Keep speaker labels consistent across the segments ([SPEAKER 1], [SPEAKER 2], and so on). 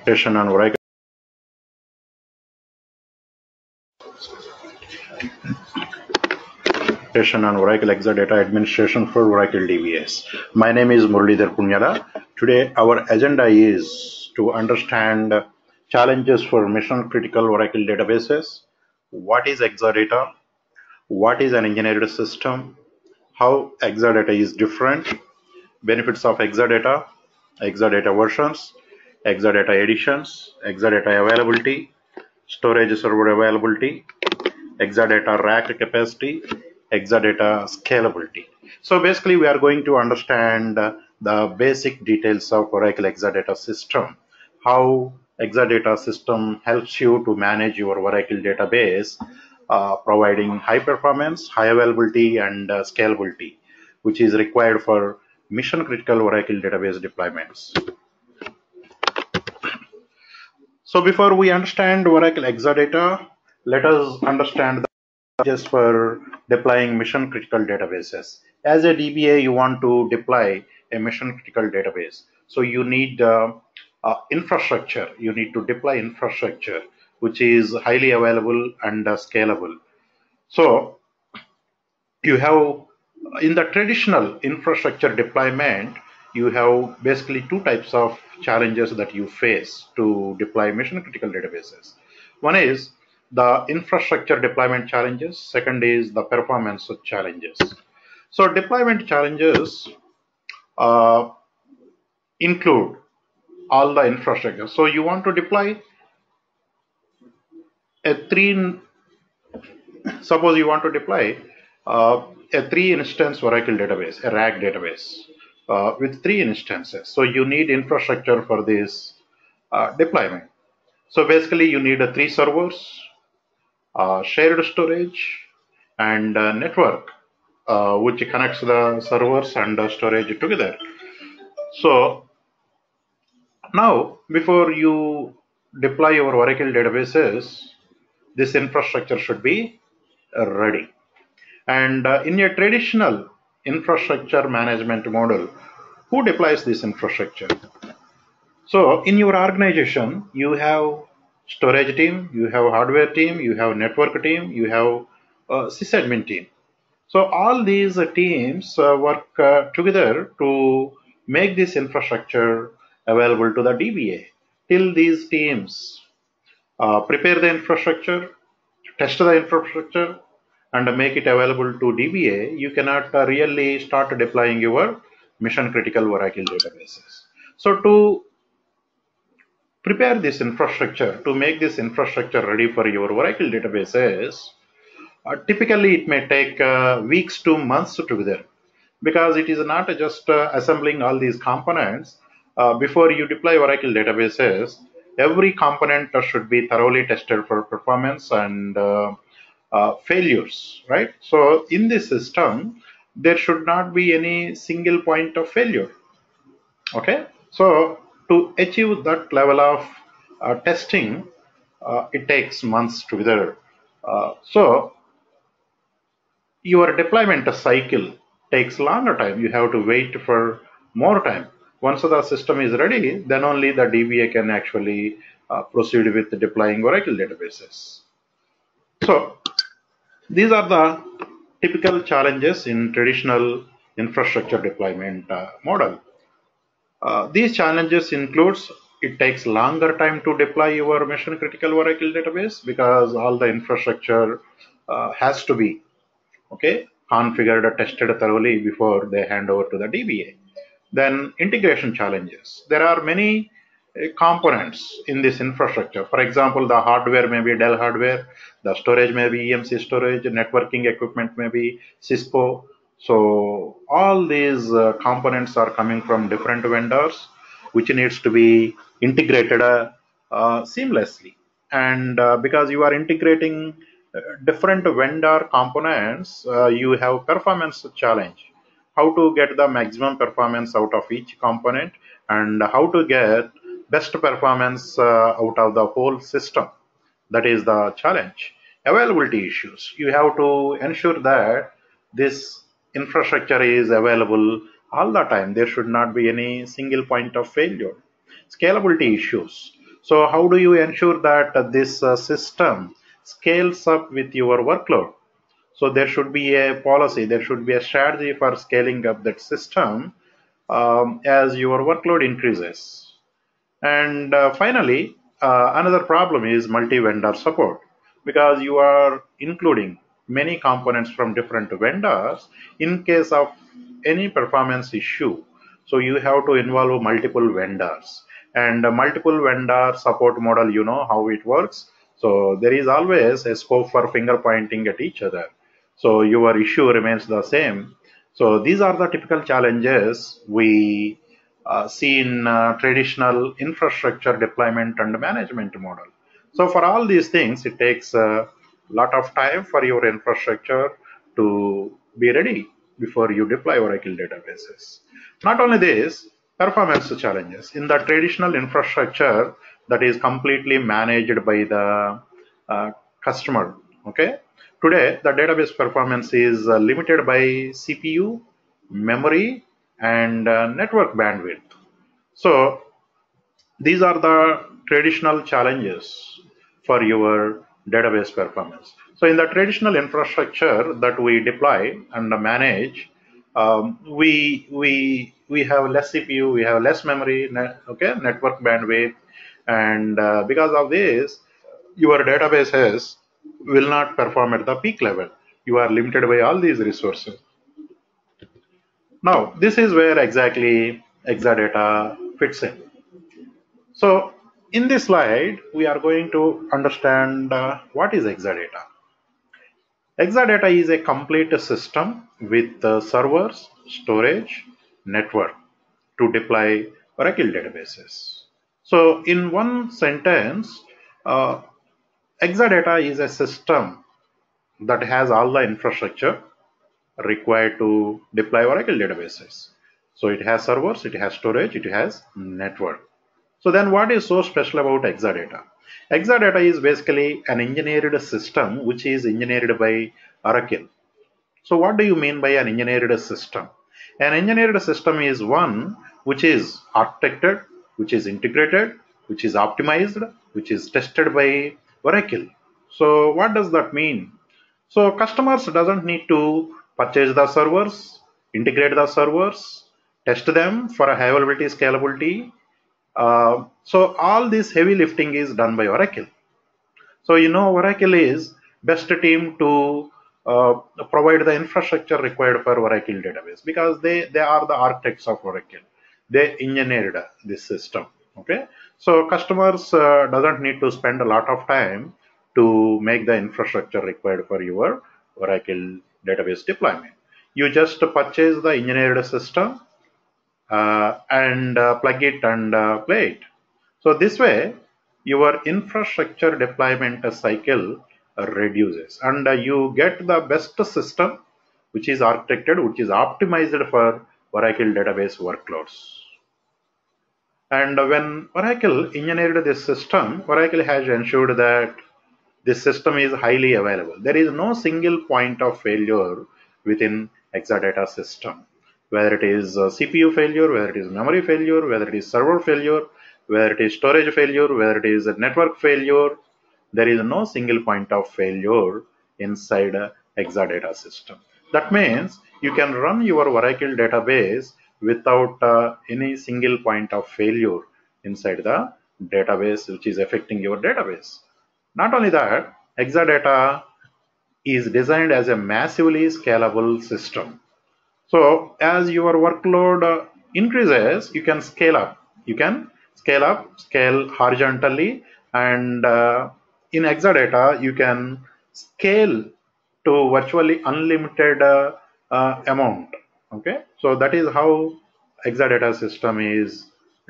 [SPEAKER 1] Session on Oracle Exadata Administration for Oracle DBS. My name is Muralidhar Punyala. Today our agenda is to understand challenges for mission critical Oracle databases. What is Exadata? What is an engineered system? How Exadata is different? Benefits of Exadata, Exadata versions, Exadata editions, Exadata availability, storage server availability, Exadata rack capacity, Exadata scalability. So basically we are going to understand the basic details of Oracle Exadata system, how Exadata system helps you to manage your Oracle database, providing high performance, high availability and scalability, which is required for mission critical Oracle database deployments. So before we understand Oracle Exadata, let us understand the challenges for deploying mission critical databases. As a DBA, you want to deploy a mission critical database. So you need infrastructure. You need to deploy infrastructure, which is highly available and scalable. So you have, in the traditional infrastructure deployment, you have basically two types of challenges that you face to deploy mission critical databases. One is the infrastructure deployment challenges. Second is the performance challenges. So deployment challenges include all the infrastructure. So you want to deploy suppose you want to deploy a 3-instance Oracle database, a RAG database with 3 instances. So you need infrastructure for this deployment. So basically you need 3 servers, shared storage and network which connects the servers and the storage together. So now before you deploy your Oracle databases, this infrastructure should be ready. And in a traditional infrastructure management model, who deploys this infrastructure? So in your organization, you have storage team, you have hardware team, you have network team, you have sysadmin team. So all these teams work together to make this infrastructure available to the DBA. Till these teams prepare the infrastructure, test the infrastructure, and make it available to DBA, you cannot really start deploying your mission critical Oracle databases. So to prepare this infrastructure, to make this infrastructure ready for your Oracle databases, typically it may take weeks to months together, because it is not just assembling all these components. Before you deploy Oracle databases, every component should be thoroughly tested for performance and failures, right? So in this system, there should not be any single point of failure. Okay, so to achieve that level of testing, it takes months together. So your deployment cycle takes longer time. You have to wait for more time. Once the system is ready, then only the DBA can actually proceed with deploying Oracle databases. So these are the typical challenges in traditional infrastructure deployment model. These challenges includes it takes longer time to deploy your mission critical Oracle database, because all the infrastructure has to be configured or tested thoroughly before they hand over to the DBA. Then integration challenges. There are many components in this infrastructure. For example, the hardware may be Dell hardware, the storage may be EMC storage, networking equipment may be Cisco. So all these components are coming from different vendors, which needs to be integrated seamlessly. And because you are integrating different vendor components, you have performance challenge. How to get the maximum performance out of each component, and how to get best performance out of the whole system. That is the challenge. Availability issues. You have to ensure that this infrastructure is available all the time. There should not be any single point of failure. Scalability issues. So how do you ensure that this system scales up with your workload? So there should be a policy, there should be a strategy for scaling up that system as your workload increases. And finally, another problem is multi-vendor support, because you are including many components from different vendors in case of any performance issue. So you have to involve multiple vendors, and multiple vendor support model, you know how it works. So there is always a scope for finger pointing at each other. So your issue remains the same. So these are the typical challenges we see in traditional infrastructure deployment and management model. So for all these things, it takes a lot of time for your infrastructure to be ready before you deploy Oracle databases. Not only this, performance challenges. In the traditional infrastructure that is completely managed by the customer, okay? Today, the database performance is limited by CPU, memory, and network bandwidth. So these are the traditional challenges for your database performance. So in the traditional infrastructure that we deploy and manage, we have less CPU, we have less memory, okay, network bandwidth, and because of this, your databases will not perform at the peak level. You are limited by all these resources. Now, this is where exactly Exadata fits in. So, in this slide, we are going to understand what is Exadata. Exadata is a complete system with servers, storage, network to deploy Oracle databases. So, in one sentence, uh, Exadata is a system that has all the infrastructure required to deploy Oracle databases. So it has servers, it has storage, it has network. So then what is so special about Exadata? Exadata is basically an engineered system which is engineered by Oracle. So what do you mean by an engineered system? An engineered system is one which is architected, which is integrated, which is optimized, which is tested by Oracle. So what does that mean? So customers doesn't need to purchase the servers, integrate the servers, test them for a high availability, scalability. So all this heavy lifting is done by Oracle. So you know Oracle is best team to uh, provide the infrastructure required for Oracle database, because they are the architects of Oracle. They engineered this system. Okay, so customers doesn't need to spend a lot of time to make the infrastructure required for your Oracle database deployment. You just purchase the engineered system and plug it and play it. So this way, your infrastructure deployment cycle reduces, and you get the best system which is architected, which is optimized for Oracle database workloads. And when Oracle engineered this system, Oracle has ensured that this system is highly available. There is no single point of failure within Exadata system, whether it is CPU failure, whether it is memory failure, whether it is server failure, whether it is storage failure, whether it is a network failure. There is no single point of failure inside a Exadata system. That means you can run your Oracle database without any single point of failure inside the database which is affecting your database. Not only that, Exadata is designed as a massively scalable system. So as your workload increases, you can scale up. You can scale up, scale horizontally, and in Exadata, you can scale to virtually unlimited amount. Okay, so that is how Exadata system is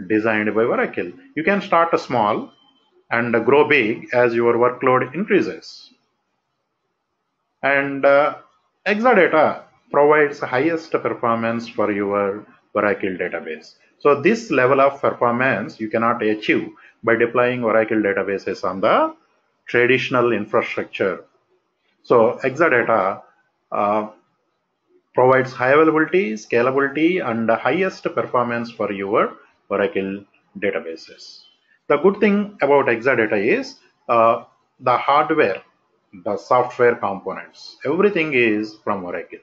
[SPEAKER 1] designed by Oracle. You can start small and grow big as your workload increases. And Exadata provides highest performance for your Oracle database. So this level of performance you cannot achieve by deploying Oracle databases on the traditional infrastructure. So Exadata provides high availability, scalability, and the highest performance for your Oracle databases. The good thing about Exadata is the hardware, the software components, everything is from Oracle.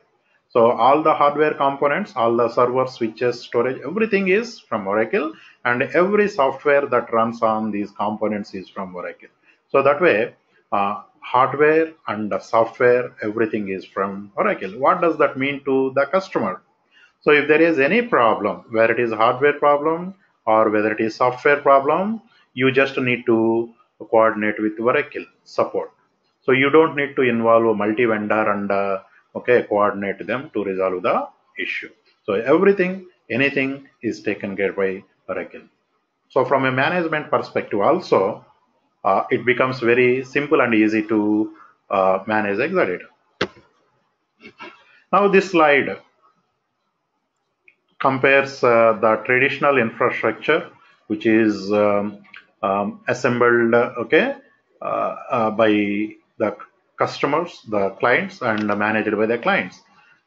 [SPEAKER 1] So all the hardware components, all the server, switches, storage, everything is from Oracle, and every software that runs on these components is from Oracle. So that way, hardware and the software, everything is from Oracle. What does that mean to the customer? So if there is any problem, where it is hardware problem or whether it is software problem, you just need to coordinate with Oracle support. So you don't need to involve a multi-vendor and coordinate them to resolve the issue. So everything, anything is taken care by Oracle. So from a management perspective also, it becomes very simple and easy to manage Exadata. Now this slide compares the traditional infrastructure, which is assembled by the customers, the clients, and managed by the clients.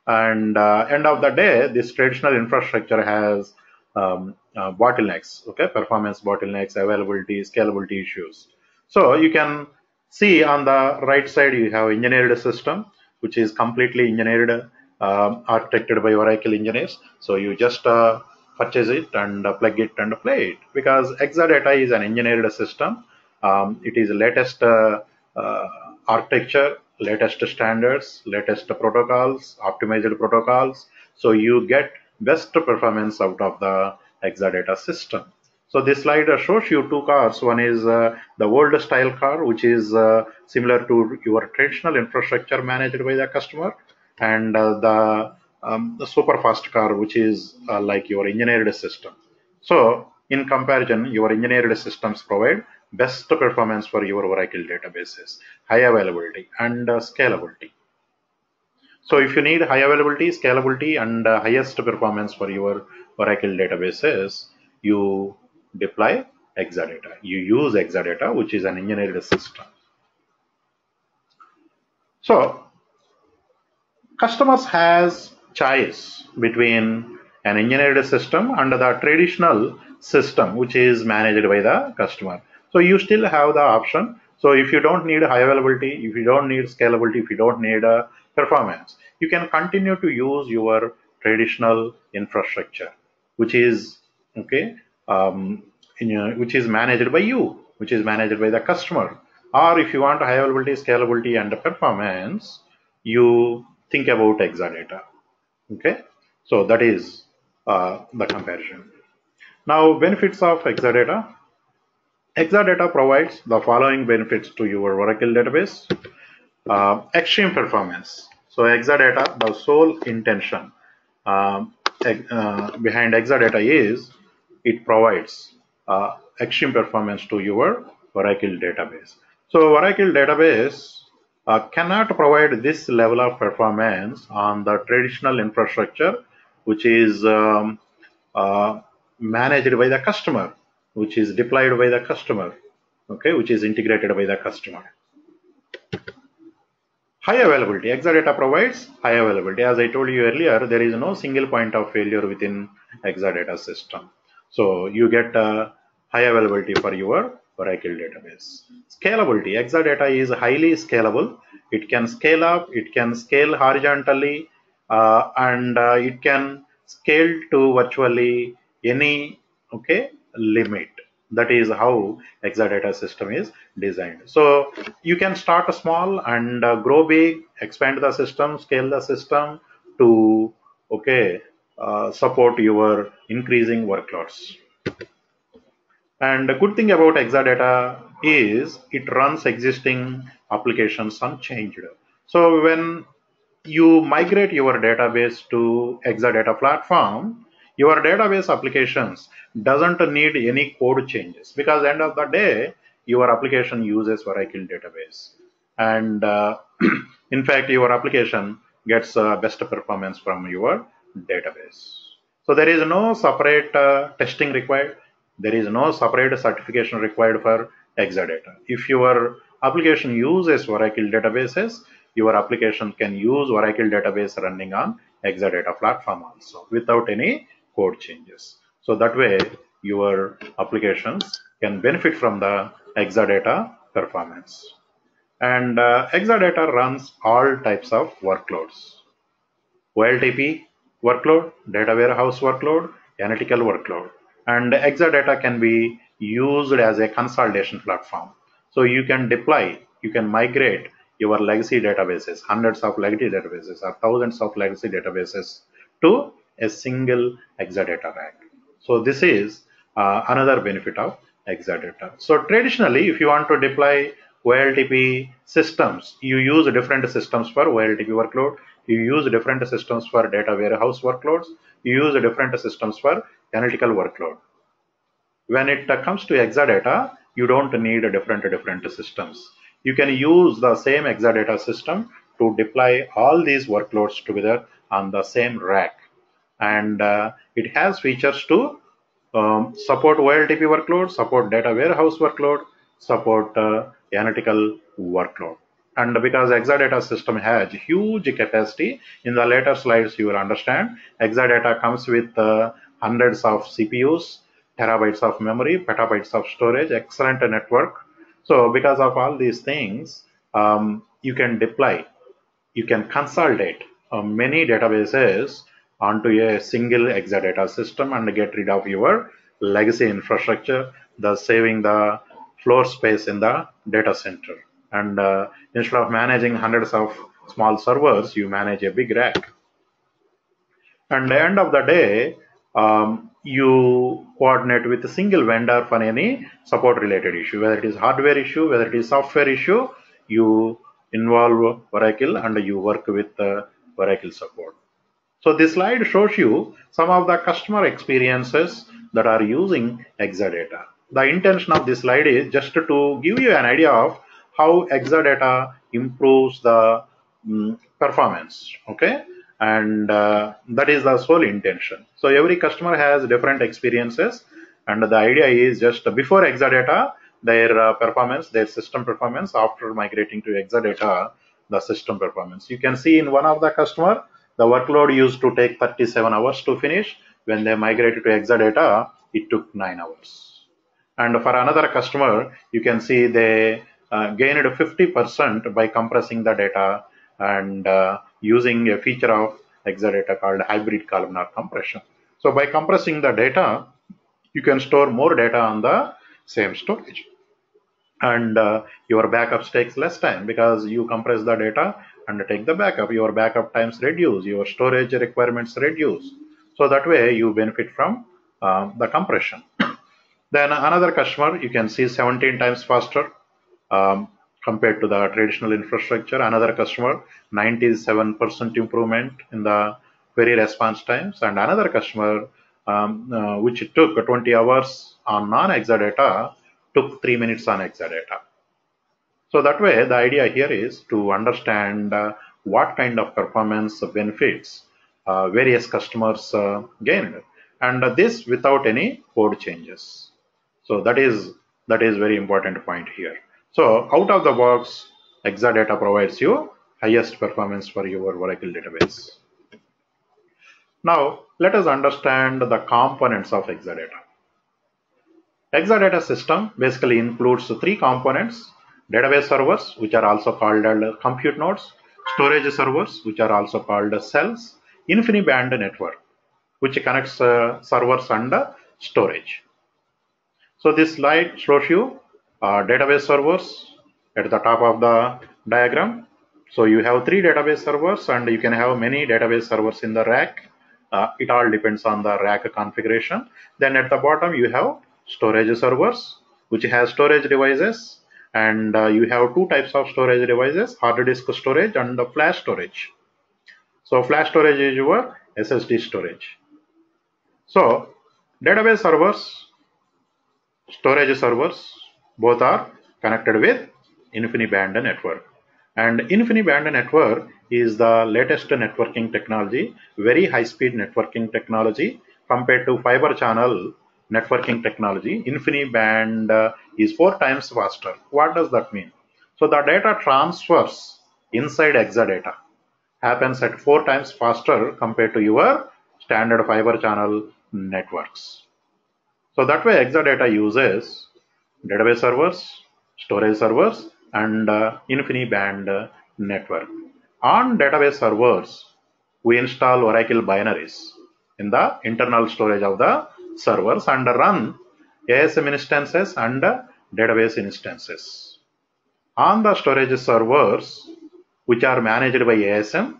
[SPEAKER 1] And end of the day, this traditional infrastructure has bottlenecks, performance bottlenecks, availability, scalability issues. So you can see on the right side, you have engineered system, which is completely engineered, architected by Oracle engineers. So you just purchase it and plug it and play it, because Exadata is an engineered system. It is latest architecture, latest standards, latest protocols, optimized protocols. So you get best performance out of the Exadata system. So this slide shows you two cars. One is the old style car, which is similar to your traditional infrastructure managed by the customer, and the super fast car, which is like your engineered system. So in comparison, your engineered systems provide best performance for your Oracle databases, high availability and scalability. So if you need high availability, scalability, and highest performance for your Oracle databases, you deploy Exadata. You use Exadata, which is an engineered system. So customers has choice between an engineered system and the traditional system, which is managed by the customer. So you still have the option. So if you don't need high availability, if you don't need scalability, if you don't need performance, you can continue to use your traditional infrastructure, which is which is managed by you, which is managed by the customer. Or if you want high availability, scalability, and performance, you think about Exadata. Okay, so that is the comparison. Now, benefits of Exadata. Exadata provides the following benefits to your Oracle database. Extreme performance. So Exadata, the sole intention behind Exadata is it provides extreme performance to your Oracle database. So Oracle database cannot provide this level of performance on the traditional infrastructure, which is managed by the customer, which is deployed by the customer, which is integrated by the customer. High availability. Exadata provides high availability. As I told you earlier, there is no single point of failure within Exadata system. So you get high availability for your Oracle database. Scalability. Exadata is highly scalable. It can scale up, it can scale horizontally, and it can scale to virtually any limit. That is how Exadata system is designed. So you can start small and grow big, expand the system, scale the system to support your increasing workloads. And the good thing about Exadata is it runs existing applications unchanged. So when you migrate your database to Exadata platform, your database applications doesn't need any code changes, because end of the day, your application uses Oracle database. And in fact, your application gets best performance from your database. So there is no separate testing required. There is no separate certification required for Exadata. If your application uses Oracle databases, your application can use Oracle database running on Exadata platform also without any code changes. So that way your applications can benefit from the Exadata performance. And Exadata runs all types of workloads. OLTP workload, data warehouse workload, analytical workload. And Exadata can be used as a consolidation platform. So you can deploy, you can migrate your legacy databases, hundreds of legacy databases or thousands of legacy databases to a single Exadata rack. So this is another benefit of Exadata. So traditionally, if you want to deploy OLTP systems, you use different systems for OLTP workload. You use different systems for data warehouse workloads. You use different systems for analytical workload. When it comes to Exadata, you don't need different systems. You can use the same Exadata system to deploy all these workloads together on the same rack. And it has features to support OLTP workload, support data warehouse workload, support analytical workload. And because Exadata system has huge capacity, in the later slides you will understand, Exadata comes with hundreds of CPUs, terabytes of memory, petabytes of storage, excellent network. So because of all these things, you can deploy, you can consolidate many databases onto a single Exadata system and get rid of your legacy infrastructure, thus saving the floor space in the data center. And instead of managing hundreds of small servers, you manage a big rack. And at the end of the day, you coordinate with a single vendor for any support related issue, whether it is hardware issue, whether it is software issue, you involve Oracle and you work with Oracle support. So this slide shows you some of the customer experiences that are using Exadata. The intention of this slide is just to give you an idea of how Exadata improves the performance, okay? And that is the sole intention. So every customer has different experiences, and the idea is just before Exadata, their performance, their system performance, after migrating to Exadata, the system performance. You can see in one of the customer, the workload used to take 37 hours to finish. When they migrated to Exadata, it took 9 hours. And for another customer, you can see they gained 50% by compressing the data and using a feature of Exadata called hybrid columnar compression. So by compressing the data, you can store more data on the same storage. And your backups takes less time because you compress the data and take the backup. Your backup times reduce, your storage requirements reduce. So that way you benefit from the compression. Then another customer, you can see 17 times faster compared to the traditional infrastructure. Another customer, 97% improvement in the query response times. And another customer, which took 20 hours on non-Exadata, took 3 minutes on Exadata. So that way, the idea here is to understand what kind of performance benefits various customers gained, and this without any code changes. So that is very important point here. So out of the box, Exadata provides you highest performance for your Oracle database. Now let us understand the components of Exadata. Exadata system basically includes three components: database servers, which are also called compute nodes; storage servers, which are also called cells; InfiniBand network, which connects servers and storage. So this slide shows you database servers at the top of the diagram. So you have three database servers, and you can have many database servers in the rack. It all depends on the rack configuration. Then at the bottom you have storage servers, which has storage devices, and you have two types of storage devices: hard disk storage and the flash storage. So flash storage is your SSD storage. So database servers, storage servers, both are connected with InfiniBand network. And InfiniBand network is the latest networking technology, very high speed networking technology compared to fiber channel networking technology. InfiniBand is 4 times faster. What does that mean? So the data transfers inside Exadata happens at 4 times faster compared to your standard fiber channel networks. So that way Exadata uses database servers, storage servers, and InfiniBand network. On database servers, we install Oracle binaries in the internal storage of the servers and run ASM instances and database instances. On the storage servers, which are managed by ASM,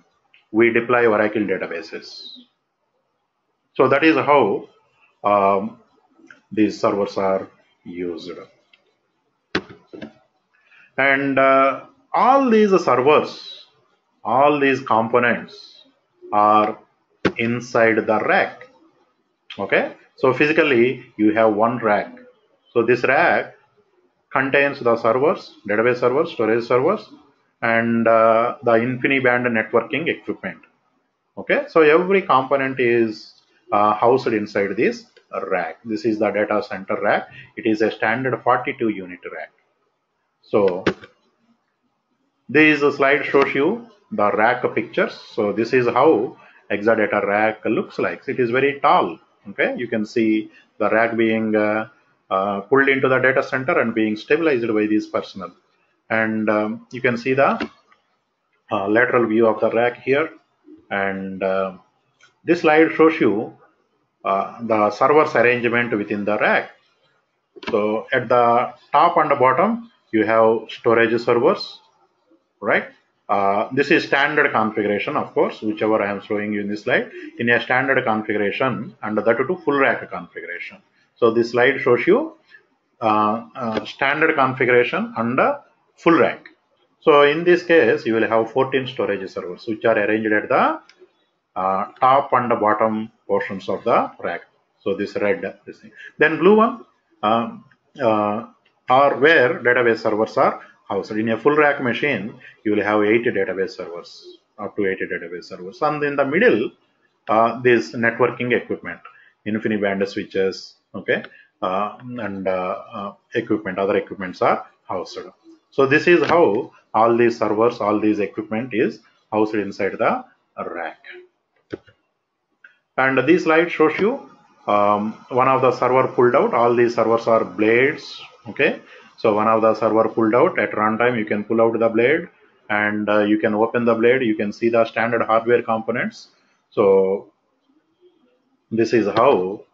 [SPEAKER 1] we deploy Oracle databases. So that is how these servers are used. And all these servers, all these components are inside the rack. Okay, so physically you have one rack. So this rack contains the servers, database servers, storage servers, and the InfiniBand networking equipment. Okay, so every component is housed inside this rack. This is the data center rack. It is a standard 42 unit rack. So this slide shows you the rack pictures. So this is how Exadata rack looks like. It is very tall. Okay, you can see the rack being pulled into the data center and being stabilized by this personnel. And you can see the lateral view of the rack here. And this slide shows you the servers arrangement within the rack. So at the top and the bottom, you have storage servers, right? This is standard configuration, of course, whichever I am showing you in this slide, in a standard configuration, and that to full rack configuration. So this slide shows you standard configuration and full rack. So in this case, you will have 14 storage servers, which are arranged at the top and the bottom portions of the rack. So this red, this thing. Then blue one are where database servers are housed. In a full rack machine, you will have 80 database servers, up to 80 database servers. And in the middle, this networking equipment, InfiniBand switches, okay, and equipment, other equipments are housed. So this is how all these servers, all these equipment is housed inside the rack. And this slide shows you one of the server pulled out. All these servers are blades. Okay, so one of the server pulled out at runtime. You can pull out the blade and you can open the blade. You can see the standard hardware components. So this is how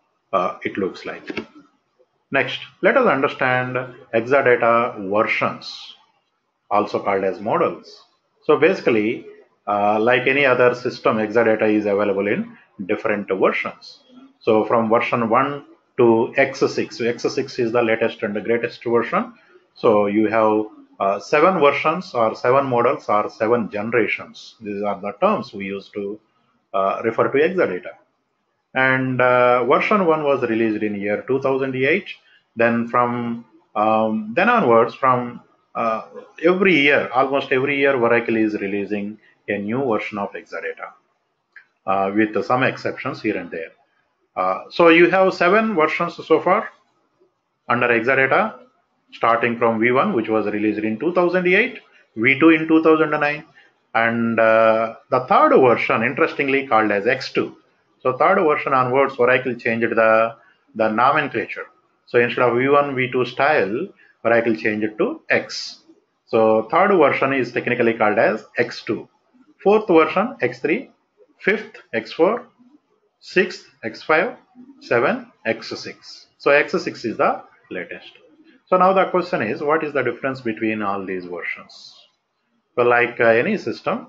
[SPEAKER 1] it looks like. Next, let us understand Exadata versions, also called as models. So basically, like any other system, Exadata is available in different versions. So from version 1 to X6. So X6 is the latest and the greatest version. So you have 7 versions or 7 models or 7 generations. These are the terms we use to refer to Exadata. And version 1 was released in year 2008. Then from then onwards, from every year, almost every year, Oracle is releasing a new version of Exadata, with some exceptions here and there. So you have 7 versions so far under Exadata, starting from V1, which was released in 2008, V2 in 2009, and the third version, interestingly called as X2. So third version onwards, Oracle changed the nomenclature. So instead of V1, V2 style, Oracle changed it to X. So third version is technically called as X2. Fourth version, X3. Fifth, X4. Sixth, X5. 7, X6. So X6 is the latest. So now the question is, what is the difference between all these versions? Well, like any system,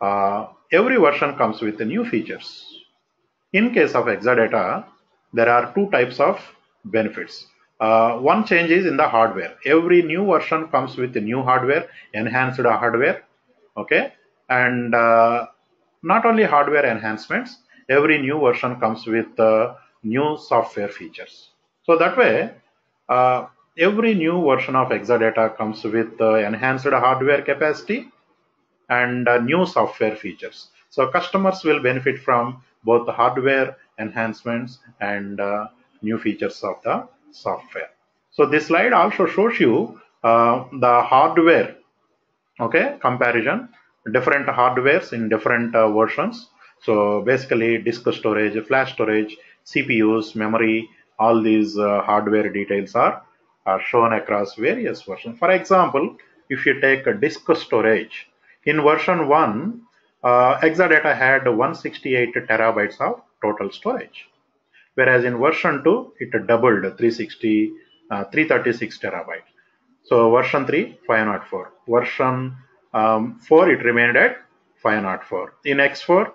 [SPEAKER 1] every version comes with new features. In case of Exadata, there are 2 types of benefits. One change is in the hardware. Every new version comes with new hardware, enhanced hardware, okay, and not only hardware enhancements, every new version comes with new software features. So that way, every new version of Exadata comes with enhanced hardware capacity and new software features. So customers will benefit from both the hardware enhancements and new features of the software. So this slide also shows you the hardware, okay, comparison, different hardwares in different versions. So basically disk storage, flash storage, CPUs, memory, all these hardware details are are shown across various versions. For example, if you take a disk storage, in version 1, Exadata had 168 terabytes of total storage, whereas in version 2, it doubled 336 terabytes. So version 3, 504. Version 4, it remained at 504. In X4,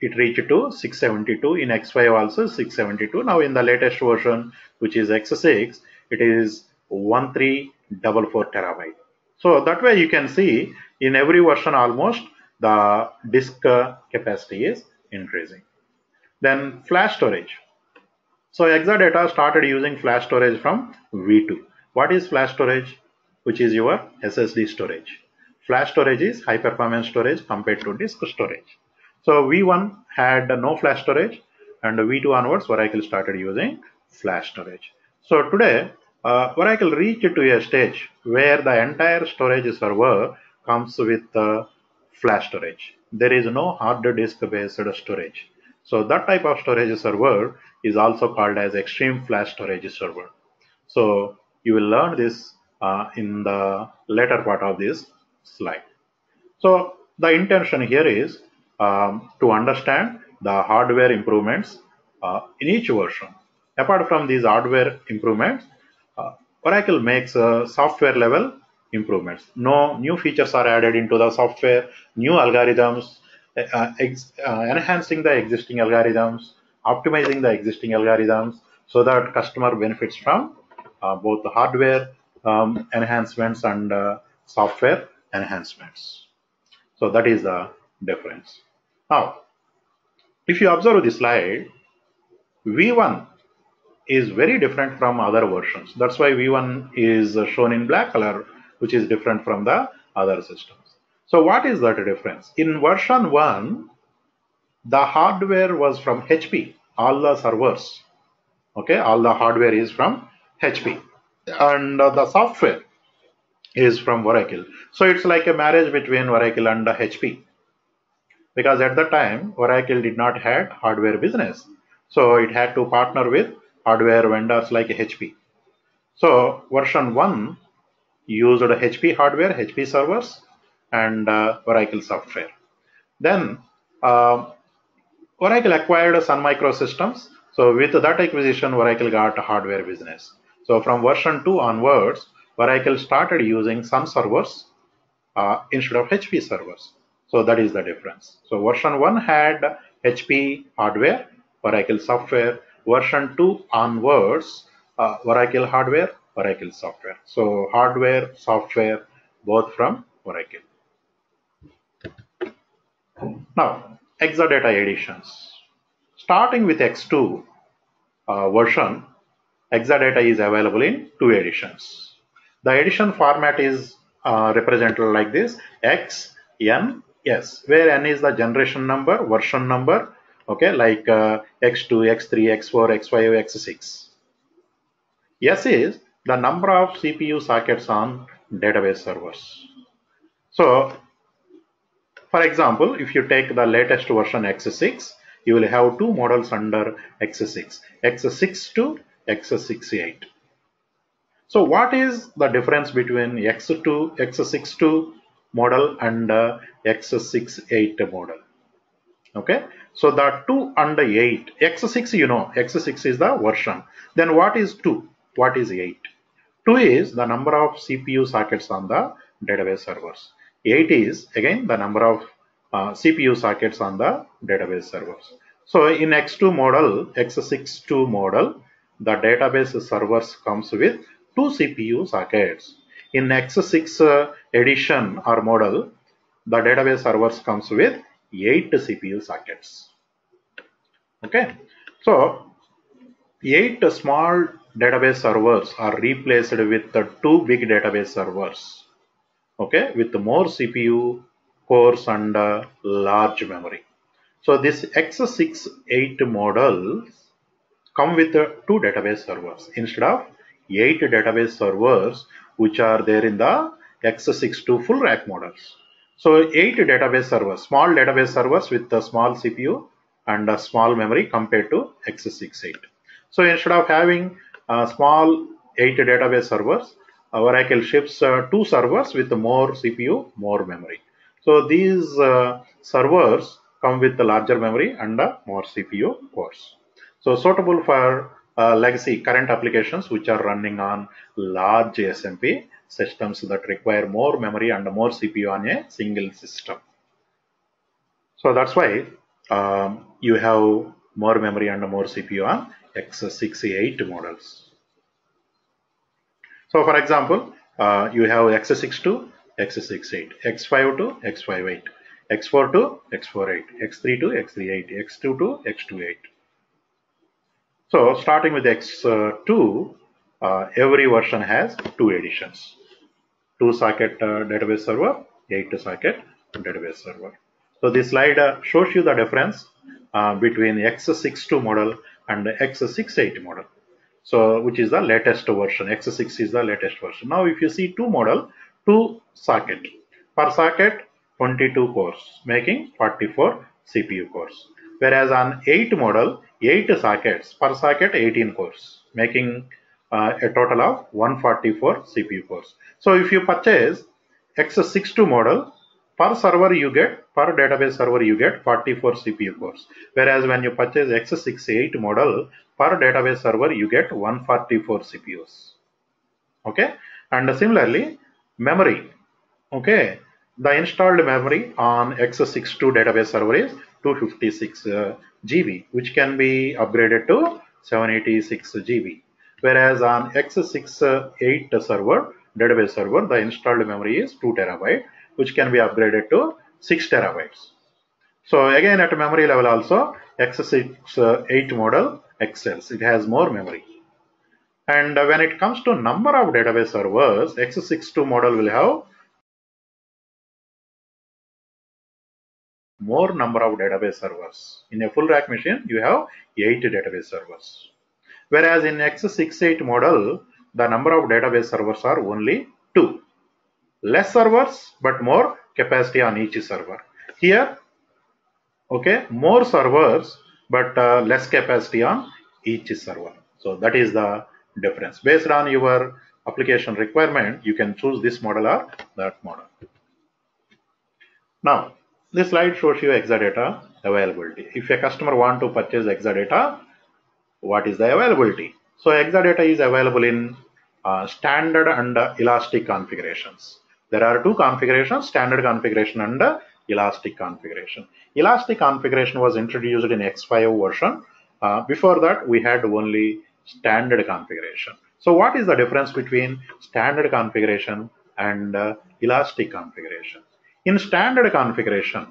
[SPEAKER 1] it reached to 672. In X5 also 672. Now in the latest version, which is X6, it is 1344 terabyte. So that way you can see in every version almost the disk capacity is increasing. Then flash storage. So Exadata started using flash storage from V2. What is flash storage? Which is your SSD storage. Flash storage is high performance storage compared to disk storage. So V1 had no flash storage, and V2 onwards Oracle started using flash storage. So today Oracle reached to a stage where the entire storage server comes with flash storage. There is no hard disk based storage. So that type of storage server is also called as extreme flash storage server. So you will learn this in the later part of this slide. So the intention here is to understand the hardware improvements in each version. Apart from these hardware improvements, Oracle makes software level improvements. No new features are added into the software, new algorithms, enhancing the existing algorithms, optimizing the existing algorithms so that customer benefits from both the hardware enhancements and software enhancements. So that is the difference. Now, if you observe this slide, V1 is very different from other versions. That's why V1 is shown in black color, which is different from the other systems. So what is that difference? In version 1, the hardware was from HP, all the servers. Okay, all the hardware is from HP, and the software is from Oracle. So it's like a marriage between Oracle and HP. Because at the time, Oracle did not have hardware business. So it had to partner with hardware vendors like HP. So version 1 used HP hardware, HP servers, and Oracle software. Then Oracle acquired Sun Microsystems. So with that acquisition, Oracle got a hardware business. So from version 2 onwards, Oracle started using Sun servers instead of HP servers. So that is the difference. So version 1 had HP hardware, Oracle software. Version 2 onwards, Oracle hardware, Oracle software. So hardware, software, both from Oracle. Now, Exadata editions. Starting with X2 version, Exadata is available in 2 editions. The edition format is represented like this: X, N, S, where N is the generation number, version number, okay, like X2, X3, X4, X5, X6. S is the number of CPU sockets on database servers. So, for example, if you take the latest version X6, you will have 2 models under X6, X6.2, X6.8. So what is the difference between X2, X6.2 model and X6.8 model? Okay, so the 2 and 8, X6, you know, X6 is the version. Then what is 2? What is 8? 2 is the number of CPU sockets on the database servers. 8 is again the number of CPU sockets on the database servers. So in X2 model, X6.2 model, the database servers comes with 2 CPU sockets. In X6 edition or model, the database servers comes with 8 CPU sockets. Okay, so 8 small database servers are replaced with the 2 big database servers. Okay, with more CPU cores and large memory. So this X6.8 models come with 2 database servers instead of 8 database servers which are there in the X6.2 full rack models. So 8 database servers, small database servers with a small CPU and a small memory compared to X6.8. So instead of having small 8 database servers, Oracle ships 2 servers with more CPU, more memory. So these servers come with the larger memory and more CPU cores. So suitable for legacy current applications which are running on large SMP systems that require more memory and more CPU on a single system. So that's why you have more memory and more CPU on x68 models. So for example, you have x62, x68, x52, x58, x42, x48, x32, x38, x22, x28. So starting with x2, every version has 2 editions. 2 socket database server, 8 socket database server. So this slide shows you the difference between x62 model and x68 model. So which is the latest version. X6 is the latest version. Now if you see 2 model, 2 socket. Per socket 22 cores, making 44 CPU cores. Whereas on 8 model, 8 sockets, per socket 18 cores, making a total of 144 CPU cores. So if you purchase X62 model, per server you get, per database server you get 44 CPU cores. Whereas when you purchase X68 model, per database server you get 144 CPUs. Okay, and similarly memory. Okay, the installed memory on X62 database server is 256 GB, which can be upgraded to 786 GB. Whereas on X68 server, database server, the installed memory is 2 terabyte, which can be upgraded to 6 terabytes. So again at memory level also, X68 model excels. It has more memory. And when it comes to number of database servers, X62 model will have more number of database servers. In a full rack machine, you have 8 database servers. Whereas in X68 model, the number of database servers are only 2. Less servers, but more capacity on each server. Here, okay, more servers, but less capacity on each server. So that is the difference. Based on your application requirement, you can choose this model or that model. Now, this slide shows you Exadata availability. If a customer want to purchase Exadata, what is the availability? So Exadata is available in standard and elastic configurations. There are 2 configurations, standard configuration and elastic configuration. Elastic configuration was introduced in X5 version. Before that, we had only standard configuration. So what is the difference between standard configuration and elastic configuration? In standard configuration,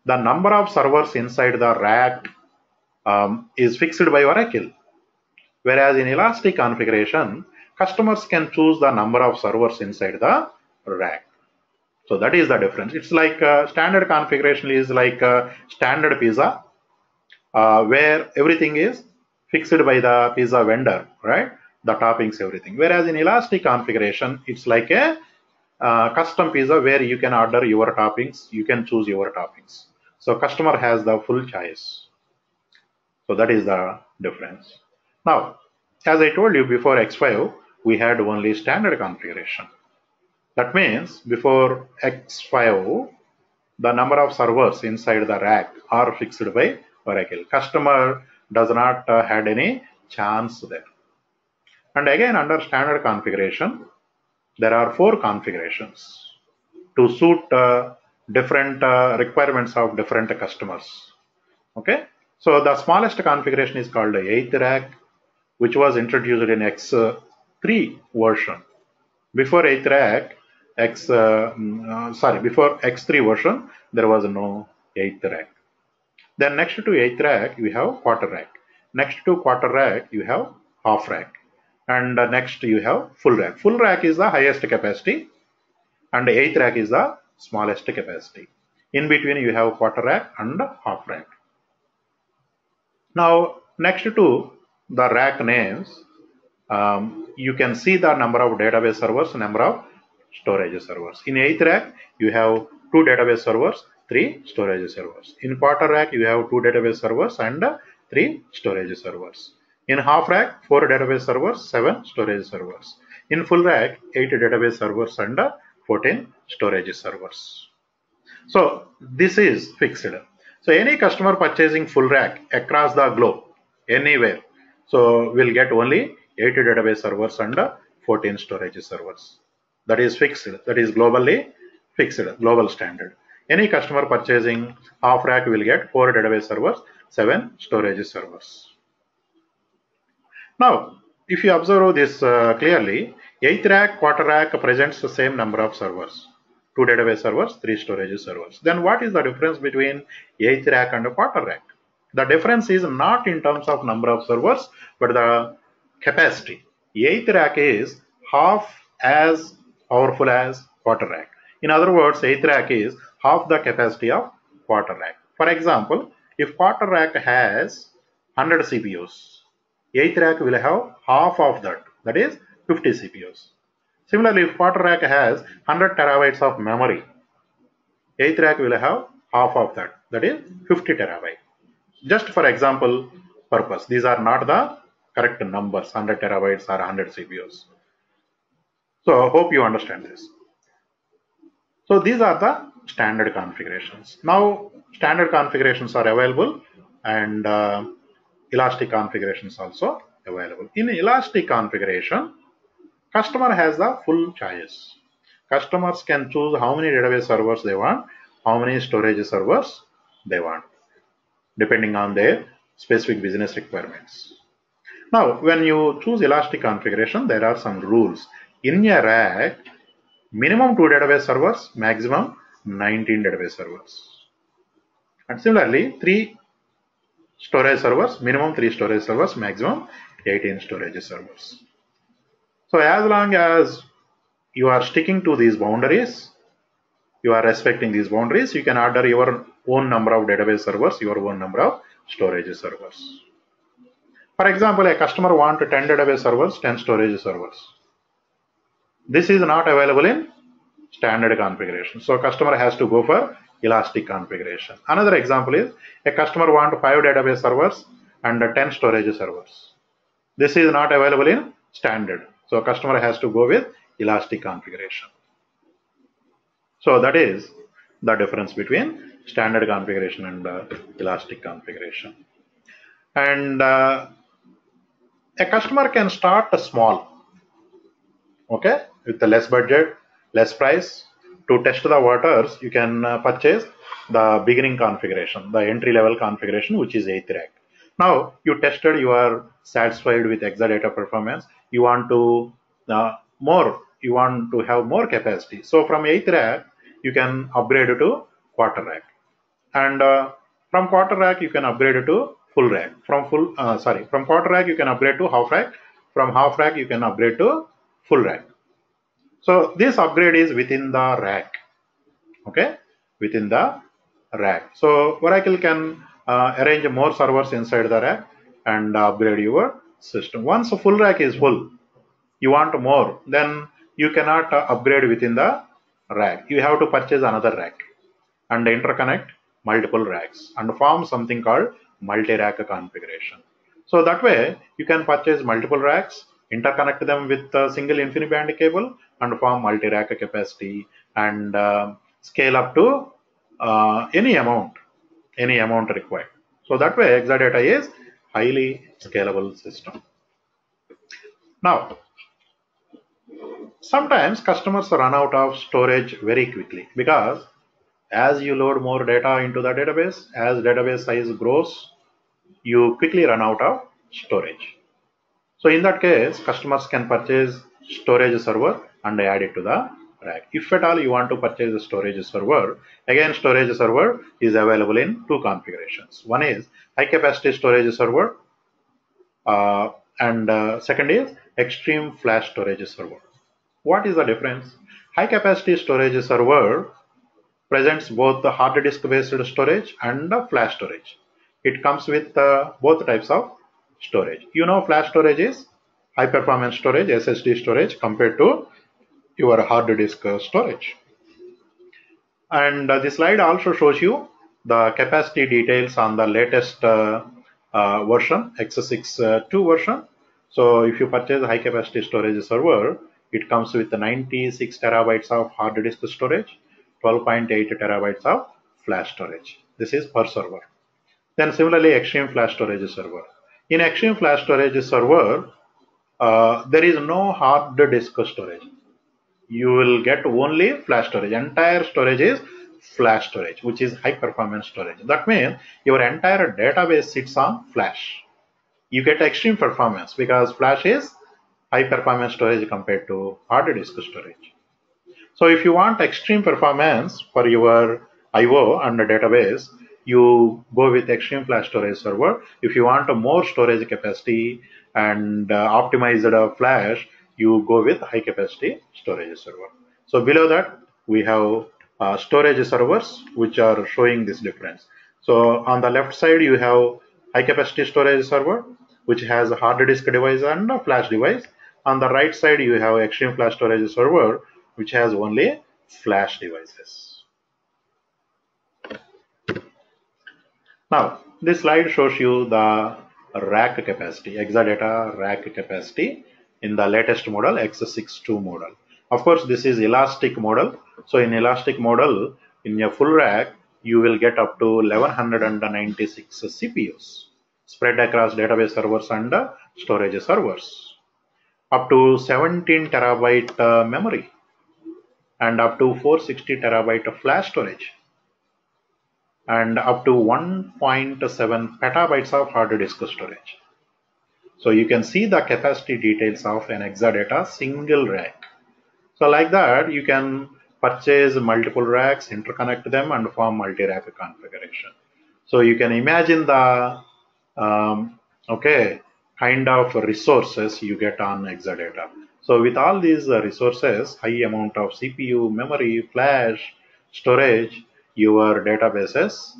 [SPEAKER 1] the number of servers inside the rack is fixed by Oracle. Whereas in elastic configuration, customers can choose the number of servers inside the rack. So that is the difference. It's like standard configuration is like standard pizza, where everything is fixed by the pizza vendor, right? The toppings, everything. Whereas in elastic configuration, it's like a custom pizza where you can order your toppings, you can choose your toppings. So customer has the full choice. So that is the difference. Now, as I told you before X5, we had only standard configuration. That means before X5, the number of servers inside the rack are fixed by Oracle. Customer does not had any chance there. And again, under standard configuration, there are 4 configurations to suit different requirements of different customers. Okay, so the smallest configuration is called the 8th rack, which was introduced in X3 version. Before 8th rack, before X3 version, there was no 8th rack. Then next to 8th rack, you have quarter rack. Next to quarter rack, you have half rack. And next you have full rack. Full rack is the highest capacity and 8th rack is the smallest capacity. In between you have quarter rack and half rack. Now next to the rack names, you can see the number of database servers, number of storage servers. In 8th rack, you have 2 database servers, 3 storage servers. In quarter rack, you have 2 database servers and 3 storage servers. In half rack, 4 database servers, 7 storage servers. In full rack, 8 database servers and 14 storage servers. So this is fixed. So any customer purchasing full rack across the globe, anywhere, so will get only 8 database servers and 14 storage servers. That is fixed. That is globally fixed, global standard. Any customer purchasing half rack will get 4 database servers, 7 storage servers. Now, if you observe this clearly, 8th rack, quarter rack presents the same number of servers. 2 database servers, 3 storage servers. Then what is the difference between 8th rack and a quarter rack? The difference is not in terms of number of servers, but the capacity. 8th rack is half as powerful as quarter rack. In other words, 8th rack is half the capacity of quarter rack. For example, if quarter rack has 100 CPUs, 8th rack will have half of that, that is 50 CPUs. Similarly, if quarter rack has 100 terabytes of memory, 8th rack will have half of that, that is 50 terabytes. Just for example purpose, these are not the correct numbers, 100 terabytes or 100 CPUs. So hope you understand this. So these are the standard configurations. Now standard configurations are available and elastic configurations also available. In elastic configuration, customer has the full choice. Customers can choose how many database servers they want, how many storage servers they want, depending on their specific business requirements. Now, when you choose elastic configuration, there are some rules. In a rack, minimum 2 database servers, maximum 19 database servers. And similarly, 3 storage servers, minimum 3 storage servers, maximum 18 storage servers. So as long as you are sticking to these boundaries, you are respecting these boundaries, you can order your own number of database servers, your own number of storage servers. For example, a customer wants 10 database servers, 10 storage servers. This is not available in standard configuration. So customer has to go for elastic configuration. Another example is a customer wants 5 database servers and 10 storage servers. This is not available in standard. So customer has to go with elastic configuration. So that is the difference between standard configuration and elastic configuration. And a customer can start small, okay, with the less budget, less price. To test the waters, you can purchase the beginning configuration, the entry level configuration, which is 8th rack. Now you tested, you are satisfied with Exadata performance, you want to you want to have more capacity. So from 8th rack, you can upgrade to quarter rack, and from quarter rack you can upgrade to full rack. From quarter rack you can upgrade to half rack. From half rack you can upgrade to full rack. So this upgrade is within the rack, okay, within the rack. So Oracle can arrange more servers inside the rack and upgrade your system. Once a full rack is full, you want more, then you cannot upgrade within the rack. You have to purchase another rack and interconnect multiple racks and form something called multi-rack configuration. So that way you can purchase multiple racks, interconnect them with a single InfiniBand cable and form multi-rack capacity and scale up to any amount required. So that way Exadata is highly scalable system. Now, sometimes customers run out of storage very quickly because as you load more data into the database, as database size grows, you quickly run out of storage. So in that case, customers can purchase storage server and add it to the rack. If at all you want to purchase a storage server, again storage server is available in 2 configurations. One is high capacity storage server and second is extreme flash storage server. What is the difference? High capacity storage server presents both the hard disk based storage and the flash storage. It comes with both types of storage. You know, flash storage is high performance storage, SSD storage compared to your hard disk storage. And this slide also shows you the capacity details on the latest version, X62 version. So if you purchase a high capacity storage server, it comes with 96 terabytes of hard disk storage, 12.8 terabytes of flash storage. This is per server. Then similarly, extreme flash storage server. In extreme flash storage server, there is no hard disk storage. You will get only flash storage. Entire storage is flash storage, which is high performance storage. That means your entire database sits on flash. You get extreme performance because flash is high performance storage compared to hard disk storage. So if you want extreme performance for your IO and the database, you go with extreme flash storage server. If you want a more storage capacity and optimized flash, you go with high capacity storage server. So below that, we have storage servers which are showing this difference. So on the left side, you have high capacity storage server which has a hard disk device and a flash device. On the right side, you have extreme flash storage server which has only flash devices. Now, this slide shows you the rack capacity, Exadata rack capacity in the latest model, X62 model. Of course, this is elastic model. So in elastic model, in your full rack, you will get up to 1196 CPUs spread across database servers and storage servers, up to 17 terabyte memory, and up to 460 terabyte of flash storage, and up to 1.7 petabytes of hard disk storage. So you can see the capacity details of an Exadata single rack. So like that, you can purchase multiple racks, interconnect them, and form multi-rack configuration. So you can imagine the kind of resources you get on Exadata. So with all these resources, high amount of CPU, memory, flash, storage, your databases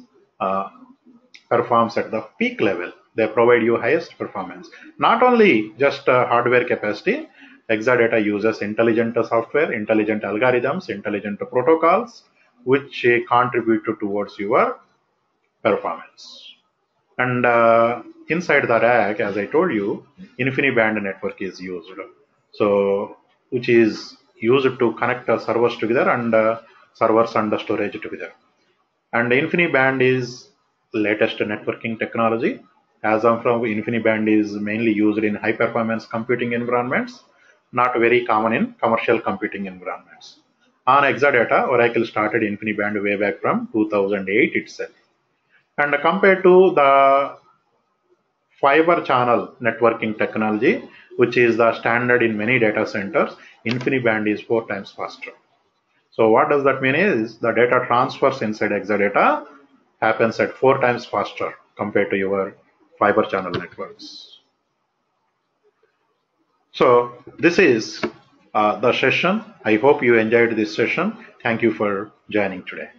[SPEAKER 1] performs at the peak level. They provide you highest performance. Not only just hardware capacity, Exadata uses intelligent software, intelligent algorithms, intelligent protocols, which contribute towards your performance. And inside the rack, as I told you, InfiniBand network is used. So, which is used to connect the servers together and servers and the storage together. And InfiniBand is latest networking technology. As of now, InfiniBand is mainly used in high performance computing environments, not very common in commercial computing environments. On Exadata, Oracle started InfiniBand way back from 2008 itself. And compared to the fiber channel networking technology, which is the standard in many data centers, InfiniBand is 4 times faster. So what does that mean is the data transfers inside Exadata happens at 4 times faster compared to your fiber channel networks. So this is the session. I hope you enjoyed this session. Thank you for joining today.